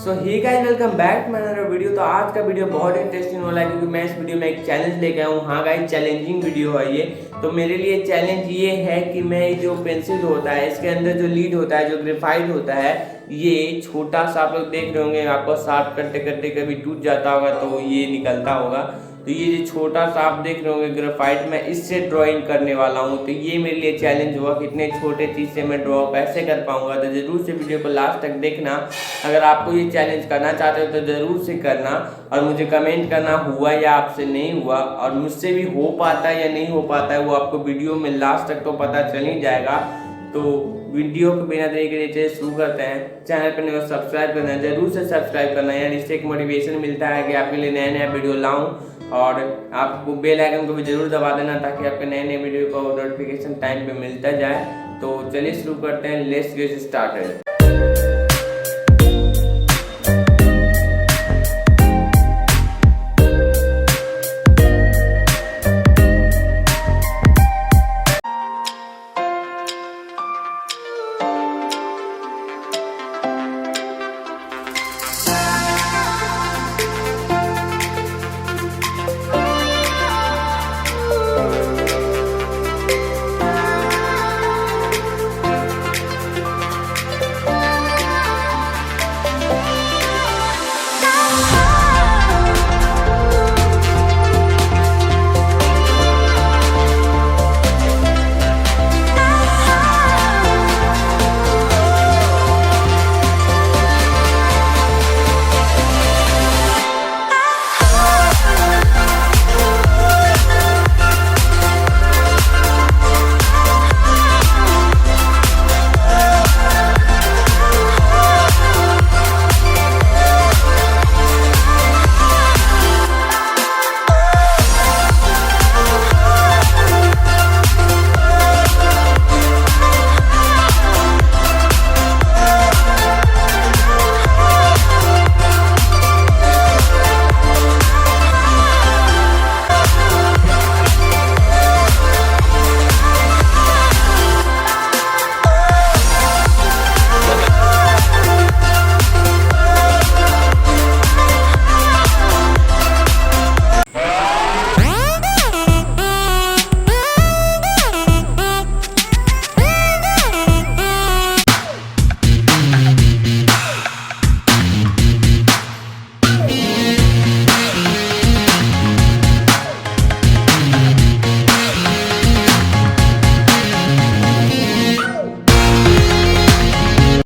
So hey guys, welcome back to my another video. तो आज का वीडियो बहुत इंटरेस्टिंग वाला है क्योंकि मैं इस वीडियो में एक चैलेंज लेके आया हूँ। हाँ गाइस, चैलेंजिंग वीडियो है ये। तो मेरे लिए चैलेंज ये है कि मैं जो पेंसिल होता है इसके अंदर जो लीड होता है, जो ग्रेफाइट होता है, ये छोटा सा आप लोग देख रहे होंगे, आपको शार्प करते करते कभी टूट जाता होगा तो ये निकलता होगा। तो ये जो छोटा सा आप देख रहे होंगे ग्रेफाइट, मैं इससे ड्राइंग करने वाला हूँ। तो ये मेरे लिए चैलेंज होगा कि इतने छोटे चीज़ से मैं ड्रॉ कैसे कर पाऊंगा। तो ज़रूर से वीडियो को लास्ट तक देखना। अगर आपको ये चैलेंज करना चाहते हो तो ज़रूर से करना और मुझे कमेंट करना हुआ या आपसे नहीं हुआ, और मुझसे भी हो पाता है या नहीं हो पाता है वो आपको वीडियो में लास्ट तक तो पता चल ही जाएगा। तो वीडियो को बिना देरी के लिए शुरू करते हैं। चैनल पर नहीं सब्सक्राइब करना, जरूर से सब्सक्राइब करना, यार इससे एक मोटिवेशन मिलता है कि आपके लिए नया नया वीडियो लाऊं। और आपको बेल आइकन को भी जरूर दबा देना ताकि आपके नए नए वीडियो को नोटिफिकेशन टाइम पे मिलता जाए। तो चलिए शुरू करते हैं, लेट्स गेट स्टार्टेड।